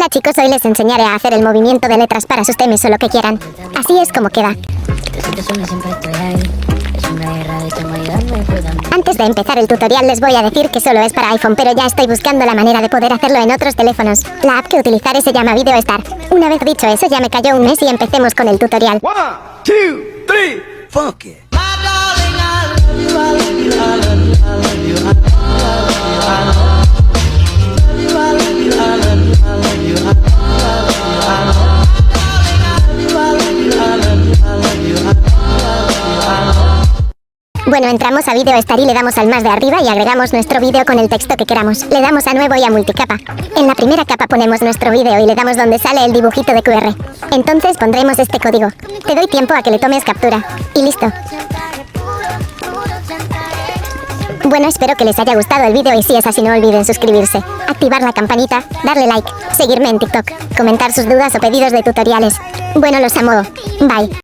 Hola chicos, hoy les enseñaré a hacer el movimiento de letras para sus temas o lo que quieran. Así es como queda. Antes de empezar el tutorial les voy a decir que solo es para iPhone, pero ya estoy buscando la manera de poder hacerlo en otros teléfonos. La app que utilizaré se llama Video Star. Una vez dicho eso, ya me cayó un mes y empecemos con el tutorial. 1, 2, 3, funk it. Bueno, entramos a Video Star y le damos al más de arriba y agregamos nuestro vídeo con el texto que queramos. Le damos a nuevo y a multicapa. En la primera capa ponemos nuestro vídeo y le damos donde sale el dibujito de QR. Entonces pondremos este código. Te doy tiempo a que le tomes captura. Y listo. Bueno, espero que les haya gustado el vídeo y si es así no olviden suscribirse, activar la campanita, darle like, seguirme en TikTok, comentar sus dudas o pedidos de tutoriales. Bueno, los amo. Bye.